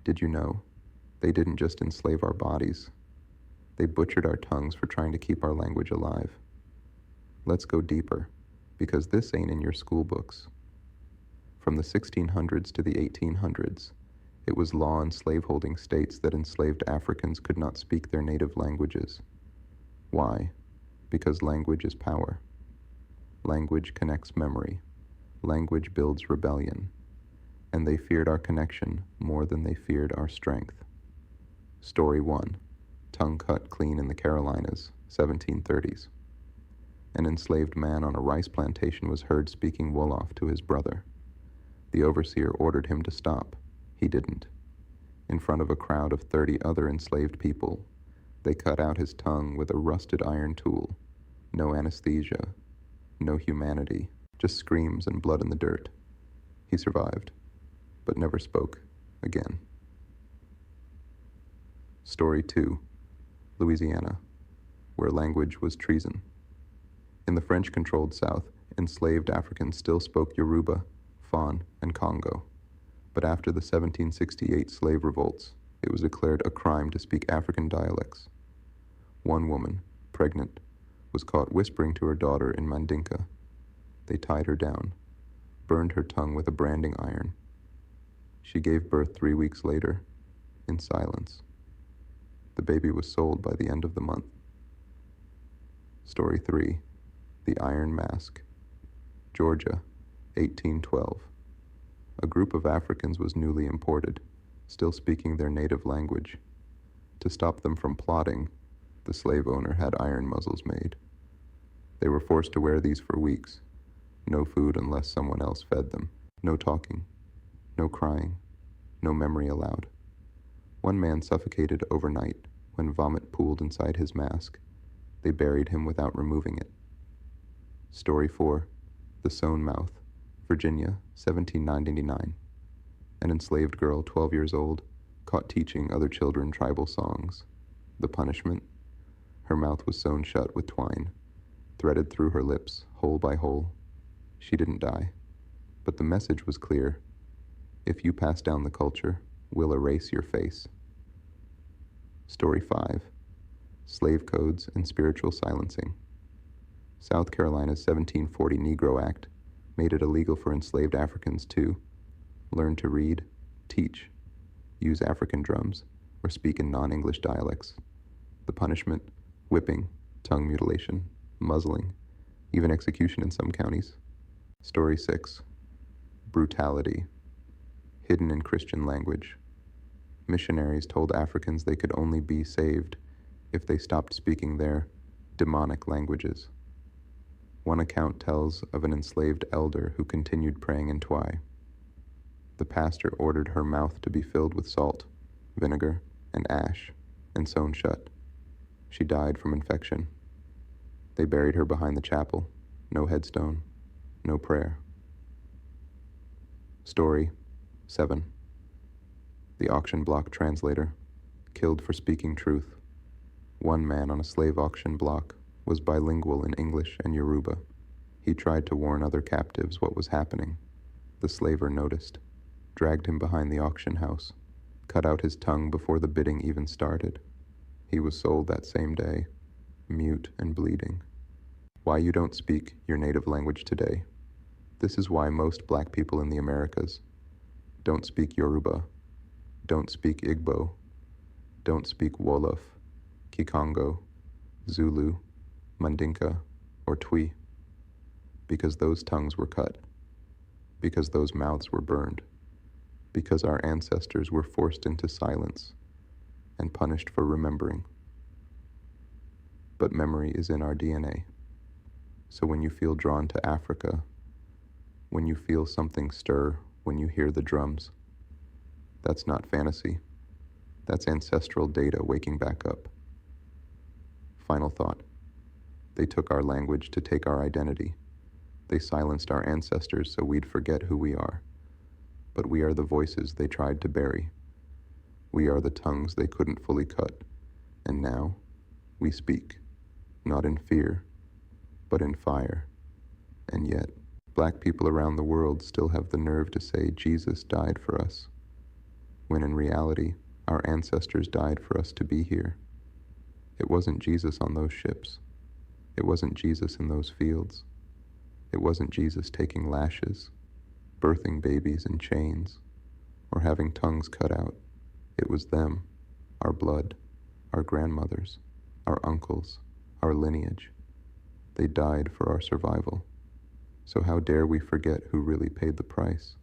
Did you know? They didn't just enslave our bodies. They butchered our tongues for trying to keep our language alive. Let's go deeper, because this ain't in your school books. From the 1600s to the 1800s, it was law in slaveholding states that enslaved Africans could not speak their native languages. Why? Because language is power. Language connects memory. Language builds rebellion. And they feared our connection more than they feared our strength. Story 1. Tongue cut clean in the Carolinas, 1730s. An enslaved man on a rice plantation was heard speaking Wolof to his brother. The overseer ordered him to stop. He didn't. In front of a crowd of 30 other enslaved people, they cut out his tongue with a rusted iron tool. No anesthesia, no humanity, just screams and blood in the dirt. He survived, but never spoke again. Story 2. Louisiana, where language was treason. In the French-controlled South, enslaved Africans still spoke Yoruba, Fon, and Congo. But after the 1768 slave revolts, it was declared a crime to speak African dialects. One woman, pregnant, was caught whispering to her daughter in Mandinka. They tied her down, burned her tongue with a branding iron. She gave birth 3 weeks later, in silence. The baby was sold by the end of the month. Story 3. The Iron Mask. Georgia, 1812. A group of Africans was newly imported, still speaking their native language. To stop them from plotting, the slave owner had iron muzzles made. They were forced to wear these for weeks. No food unless someone else fed them. No talking. No crying. No memory allowed. One man suffocated overnight when vomit pooled inside his mask. They buried him without removing it. Story 4. The Sewn Mouth. Virginia, 1799. An enslaved girl, 12 years old, caught teaching other children tribal songs. The punishment? Her mouth was sewn shut with twine, threaded through her lips, hole by hole. She didn't die, but the message was clear. If you pass down the culture, we'll erase your face. Story 5. Slave Codes and Spiritual Silencing. South Carolina's 1740 Negro Act made it illegal for enslaved Africans to learn to read, teach, use African drums, or speak in non-English dialects. The punishment? Whipping, tongue mutilation, muzzling, even execution in some counties. Story 6. Brutality. Hidden in Christian language. Missionaries told Africans they could only be saved if they stopped speaking their demonic languages. One account tells of an enslaved elder who continued praying in Twi. The pastor ordered her mouth to be filled with salt, vinegar, and ash, and sewn shut. She died from infection. They buried her behind the chapel. No headstone, no prayer. Story 7. The auction block translator, killed for speaking truth. One man on a slave auction block was bilingual in English and Yoruba. He tried to warn other captives what was happening. The slaver noticed, dragged him behind the auction house, cut out his tongue before the bidding even started. He was sold that same day, mute and bleeding. Why you don't speak your native language today? This is why most black people in the Americas don't speak Yoruba, don't speak Igbo, don't speak Wolof, Kikongo, Zulu, Mandinka, or Twi, because those tongues were cut, because those mouths were burned, because our ancestors were forced into silence and punished for remembering. But memory is in our DNA. So when you feel drawn to Africa, when you feel something stir, when you hear the drums, that's not fantasy. That's ancestral data waking back up. Final thought. They took our language to take our identity. They silenced our ancestors so we'd forget who we are. But we are the voices they tried to bury. We are the tongues they couldn't fully cut. And now, we speak, not in fear, but in fire. And yet, black people around the world still have the nerve to say Jesus died for us. when in reality, our ancestors died for us to be here. It wasn't Jesus on those ships. It wasn't Jesus in those fields. It wasn't Jesus taking lashes, birthing babies in chains, or having tongues cut out. It was them, our blood, our grandmothers, our uncles, our lineage. They died for our survival. So how dare we forget who really paid the price?